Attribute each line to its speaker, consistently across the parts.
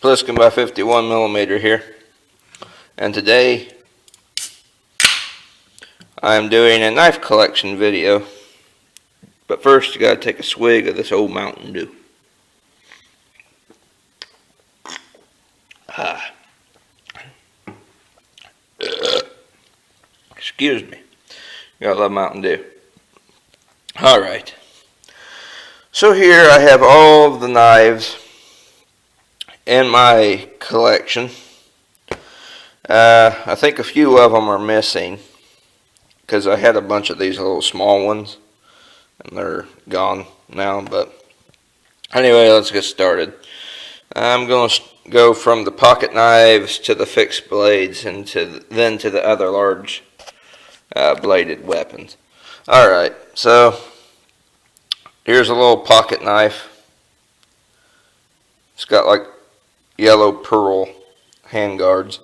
Speaker 1: Pliskin by 51mm here, and today I'm doing a knife collection video. But first you gotta take a swig of this old Mountain Dew. Excuse me. You gotta love Mountain Dew. Alright. So here I have all of the knives in my collection. I think a few of them are missing because I had a bunch of these little small ones and they're gone now. But anyway, let's get started. I'm going to go from the pocket knives to the fixed blades and then to the other large bladed weapons. Alright, so here's a little pocket knife. It's got like yellow pearl hand guards.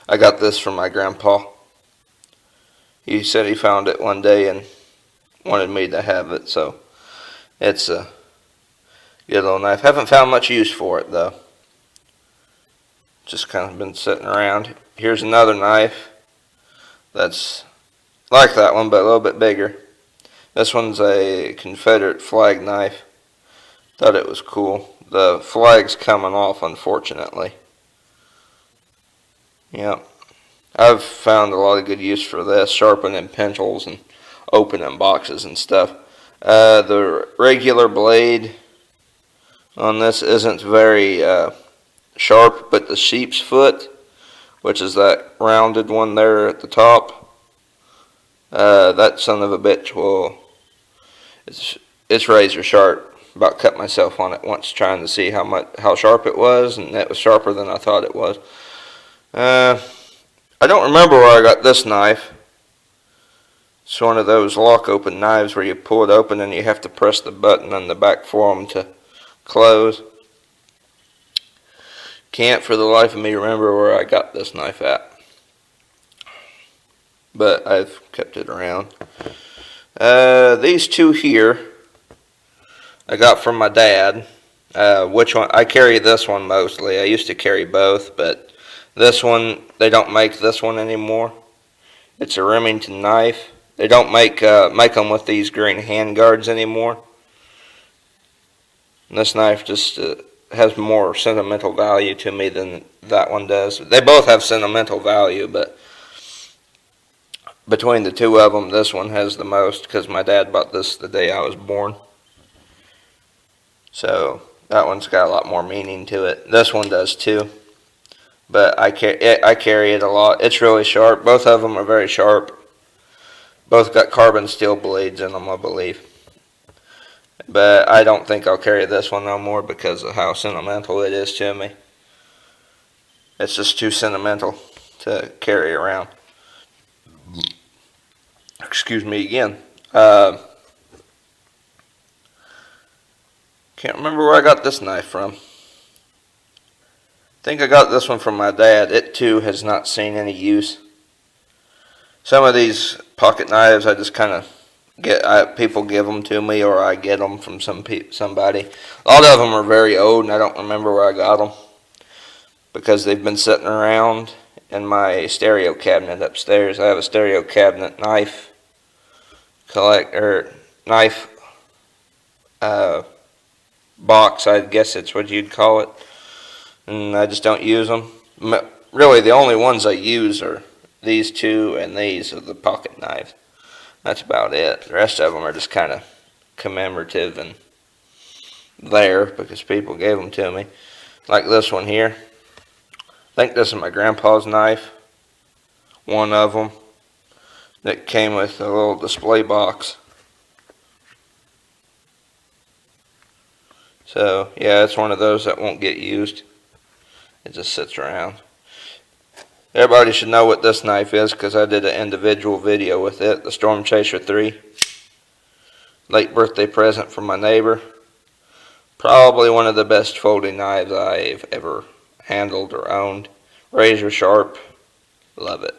Speaker 1: I got this from my grandpa. He said he found it one day and wanted me to have it, so it's a good little knife. Haven't found much use for it though. Just kind of been sitting around. Here's another knife that's like that one but a little bit bigger. This one's a Confederate flag knife. Thought it was cool. The flag's coming off, unfortunately. Yep. I've found a lot of good use for this, sharpening pencils and opening boxes and stuff. The regular blade on this isn't very sharp, but the sheep's foot, which is that rounded one there at the top, that son of a bitch it's razor sharp. About cut myself on it once trying to see how sharp it was, and it was sharper than I thought it was. I don't remember where I got this knife. It's one of those lock open knives where you pull it open and you have to press the button on the back for them to close. Can't for the life of me remember where I got this knife at, but I've kept it around. These two here I got from my dad. Which one? I carry this one mostly. I used to carry both, but this one, they don't make this one anymore. It's a Remington knife. They don't make them with these green hand guards anymore. And this knife just has more sentimental value to me than that one does. They both have sentimental value, but between the two of them, this one has the most because my dad bought this the day I was born. So that one's got a lot more meaning to it. This one does too. But I carry it a lot. It's really sharp. Both of them are very sharp. Both got carbon steel blades in them, I believe. But I don't think I'll carry this one no more because of how sentimental it is to me. It's just too sentimental to carry around. Excuse me again. Can't remember where I got this knife from. I think I got this one from my dad. It too has not seen any use. Some of these pocket knives I just kind of get, people give them to me or I get them from somebody. A lot of them are very old and I don't remember where I got them because they've been sitting around in my stereo cabinet upstairs. I have a stereo cabinet knife box, I guess it's what you'd call it. And I just don't use them. Really, the only ones I use are these two and these are the pocket knives. That's about it. The rest of them are just kind of commemorative and there because people gave them to me. Like this one here. I think this is my grandpa's knife. One of them that came with a little display box. So, yeah, it's one of those that won't get used. It just sits around. Everybody should know what this knife is because I did an individual video with it. The Storm Chaser 3. Late birthday present from my neighbor. Probably one of the best folding knives I've ever handled or owned. Razor sharp. Love it.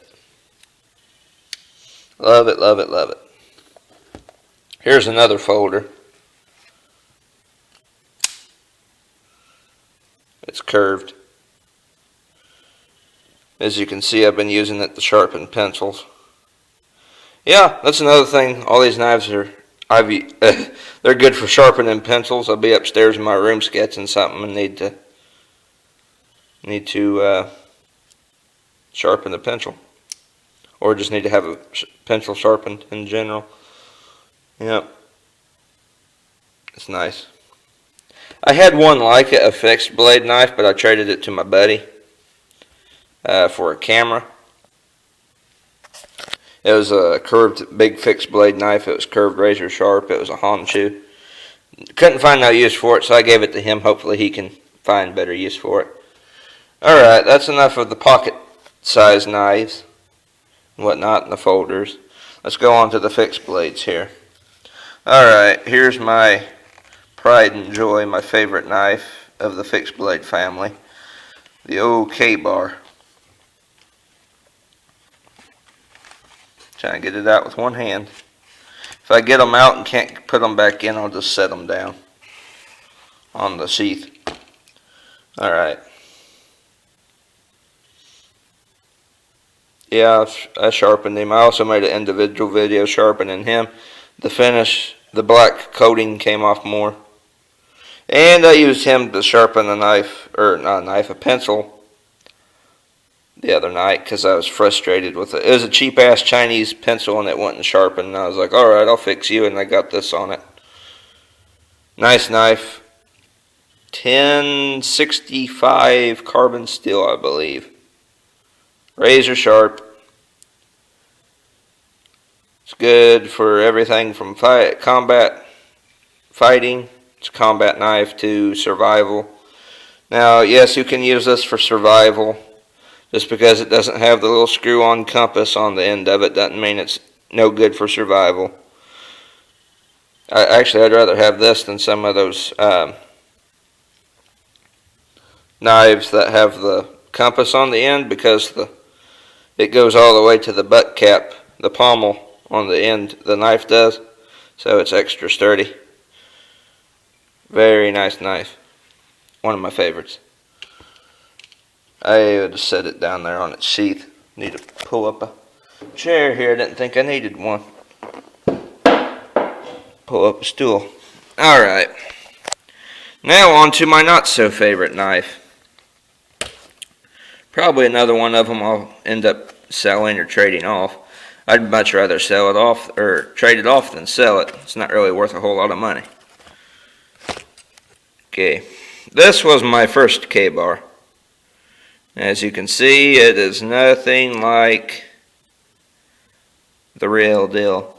Speaker 1: Love it, love it, love it. Here's another folder. It's curved. As you can see, I've been using it to sharpen pencils. Yeah, that's another thing. All these knives are, they're good for sharpening pencils. I'll be upstairs in my room sketching something and need to sharpen the pencil, or just need to have a pencil sharpened in general. Yep, it's nice. I had one like it, a fixed blade knife, but I traded it to my buddy for a camera. It was a curved, big fixed blade knife. It was curved razor sharp. It was a Honshu. Couldn't find no use for it, so I gave it to him. Hopefully he can find better use for it. Alright, that's enough of the pocket size knives and whatnot in the folders. Let's go on to the fixed blades here. Alright, here's my pride and joy, my favorite knife of the fixed blade family. The old Ka-Bar. Trying to get it out with one hand. If I get them out and can't put them back in, I'll just set them down on the sheath. Alright. Yeah, I sharpened him. I also made an individual video sharpening him. The finish, the black coating came off more. And I used him to sharpen a knife, or not a knife, a pencil the other night because I was frustrated with it. It was a cheap ass Chinese pencil and it wasn't sharpened. And I was like, alright, I'll fix you. And I got this on it. Nice knife. 1065 carbon steel, I believe. Razor sharp. It's good for everything from combat fighting. It's a combat knife to survival. Now, yes, you can use this for survival. Just because it doesn't have the little screw-on compass on the end of it doesn't mean it's no good for survival. Actually, I'd rather have this than some of those knives that have the compass on the end, because it goes all the way to the butt cap, the pommel on the end, the knife does, so it's extra sturdy. Very nice knife. One of my favorites. I would just set it down there on its sheath. Need to pull up a chair here. I didn't think I needed one. Pull up a stool. Alright. Now on to my not so favorite knife. Probably another one of them I'll end up selling or trading off. I'd much rather sell it off or trade it off than sell it. It's not really worth a whole lot of money. Okay, this was my first Ka-Bar. As you can see, it is nothing like the real deal.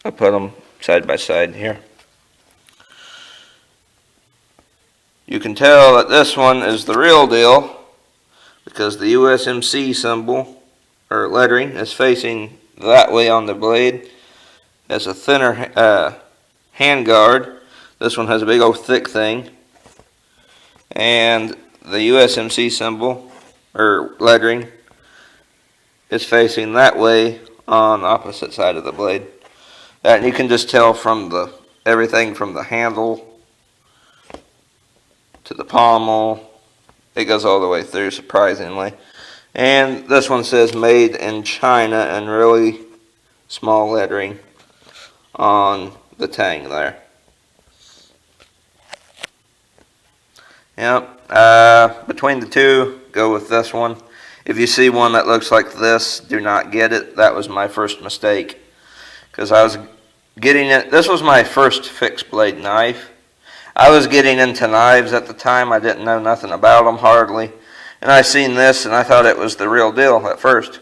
Speaker 1: I'll put them side by side here. You can tell that this one is the real deal because the USMC symbol or lettering is facing that way on the blade. It's a thinner hand guard. This one has a big old thick thing, and the USMC symbol or lettering is facing that way on the opposite side of the blade. And you can just tell from everything from the handle to the pommel, it goes all the way through, surprisingly. And this one says made in China in really small lettering on the tang there. Yep, between the two, go with this one. If you see one that looks like this, do not get it. That was my first mistake, because I was getting it. This was my first fixed blade knife. I was getting into knives at the time. I didn't know nothing about them hardly, and I seen this and I thought it was the real deal at first.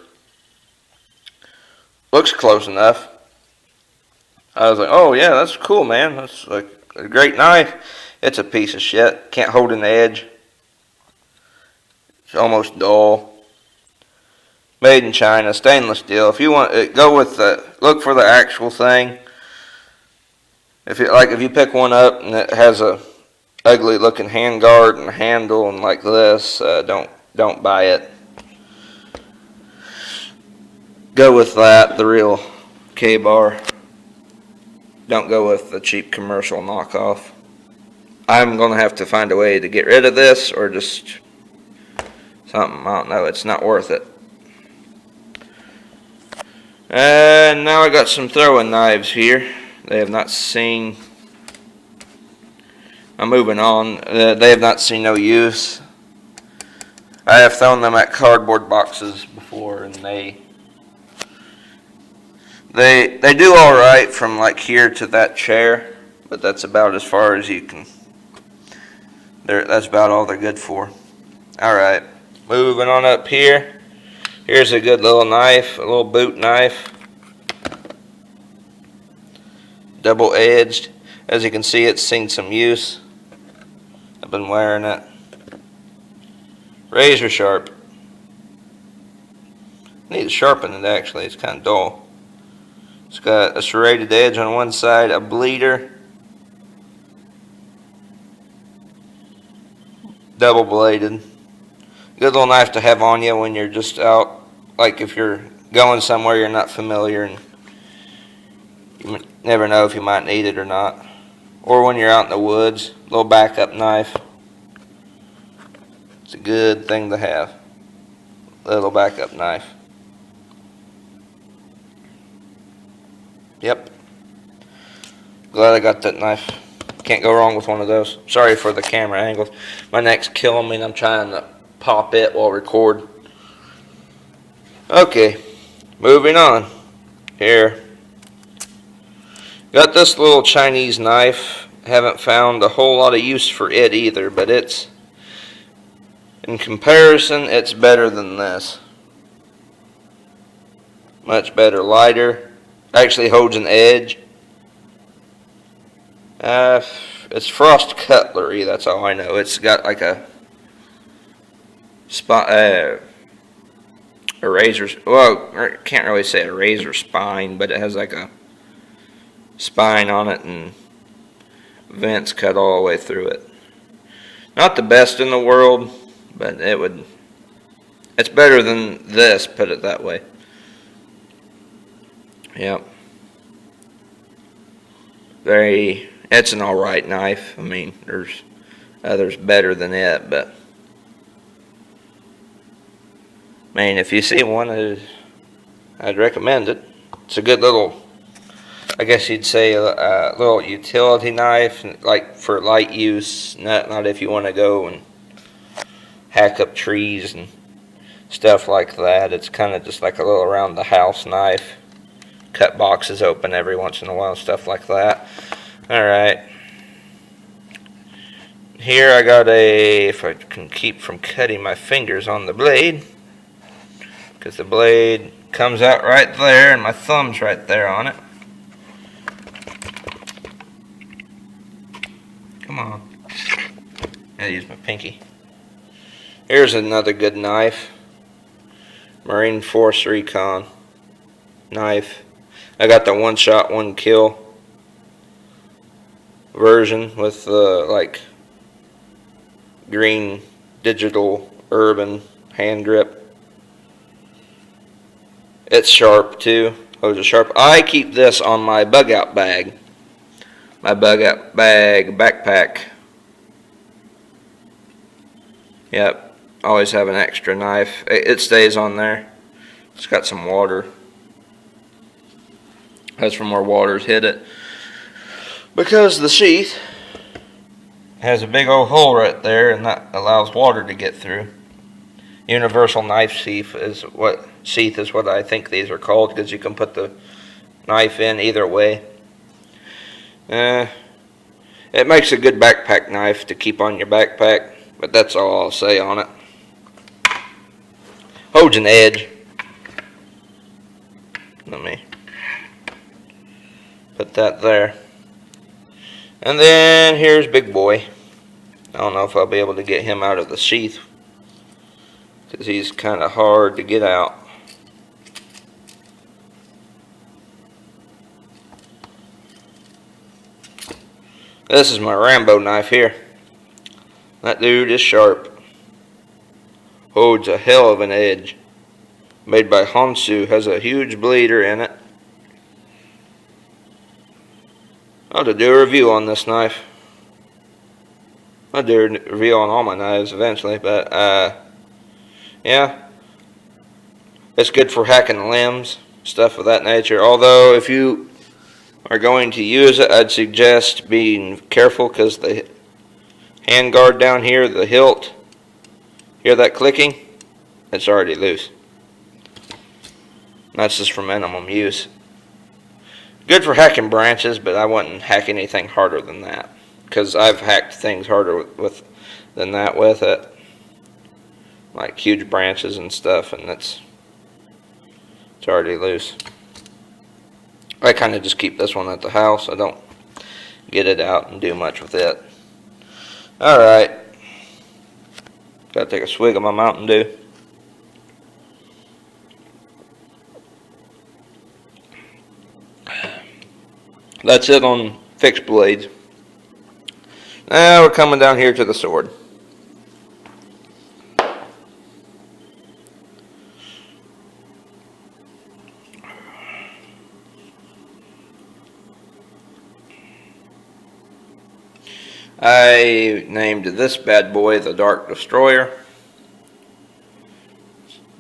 Speaker 1: Looks close enough. I was like, oh yeah, that's cool, man. That's like a great knife. It's a piece of shit. Can't hold an edge. It's almost dull. Made in China, stainless steel. If you want, go with look for the actual thing. If you pick one up and it has a ugly looking hand guard and handle and like this, don't buy it. Go with that, the real Ka-Bar. Don't go with the cheap commercial knockoff. I'm going to have to find a way to get rid of this or just something, I don't know, it's not worth it. And now I got some throwing knives here. They have not seen, I'm moving on, they have not seen no use. I have thrown them at cardboard boxes before, and they do alright from like here to that chair, but that's about as far as you can, that's about all they're good for. Alright, moving on up here. Here's a good little knife, a little boot knife. Double edged. As you can see, it's seen some use. I've been wearing it. Razor sharp. Need to sharpen it actually, it's kind of dull. It's got a serrated edge on one side, a bleeder. Double bladed. Good little knife to have on you when you're just out, like if you're going somewhere you're not familiar and you never know if you might need it or not. Or when you're out in the woods, little backup knife. It's a good thing to have. Little backup knife. Yep. Glad I got that knife. Can't go wrong with one of those. Sorry for the camera angles. My neck's killing me and I'm trying to pop it while record. Okay, moving on. Here. Got this little Chinese knife. Haven't found a whole lot of use for it either, but it's, in comparison, it's better than this. Much better, lighter. Actually holds an edge. It's Frost Cutlery, that's all I know. It's got like a razor, well, I can't really say a razor spine, but it has like a spine on it and vents cut all the way through it. Not the best in the world, but it's better than this, put it that way. Yep. It's an alright knife. I mean, there's others better than it, but I mean, if you see one, I'd recommend it. It's a good little, I guess you'd say a little utility knife, like for light use, not if you want to go and hack up trees and stuff like that. It's kind of just like a little around the house knife. Cut boxes open every once in a while, stuff like that. Alright. Here I got if I can keep from cutting my fingers on the blade, because the blade comes out right there and my thumb's right there on it. Come on. I gotta use my pinky. Here's another good knife. Marine Force Recon knife. I got the one shot, one kill version with like green digital urban hand grip. It's sharp too. Holds it sharp. I keep this on my bug out bag. My bug out bag backpack. Yep. Always have an extra knife. It stays on there. It's got some water. That's from where water's hit it. Because the sheath has a big old hole right there, and that allows water to get through. Universal knife sheath is what I think these are called, because you can put the knife in either way. It makes a good backpack knife to keep on your backpack, but that's all I'll say on it. Holds an edge. Let me put that there. And then here's Big Boy. I don't know if I'll be able to get him out of the sheath, because he's kind of hard to get out. This is my Rambo knife here. That dude is sharp. Holds a hell of an edge. Made by Honsu. Has a huge bleeder in it. I'll have to do a review on this knife. I'll do a review on all my knives eventually, but Yeah. It's good for hacking limbs, stuff of that nature. Although, if you are going to use it, I'd suggest being careful because the hand guard down here, the hilt, hear that clicking? It's already loose. That's just for minimum use. Good for hacking branches, but I wouldn't hack anything harder than that, because I've hacked things harder than that with it, like huge branches and stuff, and it's already loose. I kind of just keep this one at the house. I don't get it out and do much with it. Alright. Gotta take a swig of my Mountain Dew. That's it on fixed blades. Now we're coming down here to the sword. I named this bad boy the Dark Destroyer,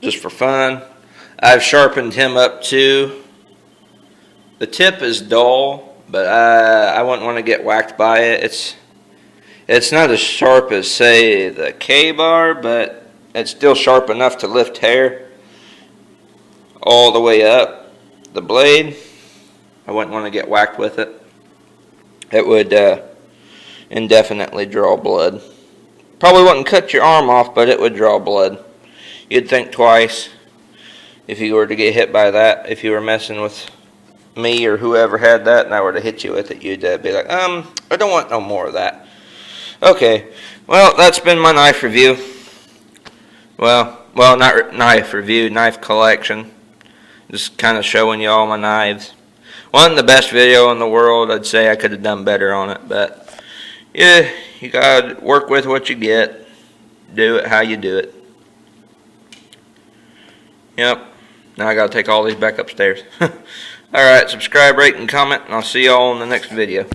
Speaker 1: just for fun. I've sharpened him up too. The tip is dull, but I wouldn't want to get whacked by it. It's not as sharp as, say, the K-bar, but it's still sharp enough to lift hair all the way up the blade. I wouldn't want to get whacked with it. It would indefinitely draw blood. Probably wouldn't cut your arm off, but it would draw blood. You'd think twice if you were to get hit by that. If you were messing with me or whoever had that and I were to hit you with it, you'd be like, I don't want no more of that. Okay, well, that's been my knife review. Well, not knife review, knife collection. Just kind of showing you all my knives. Wasn't the best video in the world. I'd say I could have done better on it, but yeah, you gotta work with what you get. Do it how you do it. Yep. Now I gotta take all these back upstairs. Alright, subscribe, rate, and comment, and I'll see y'all in the next video.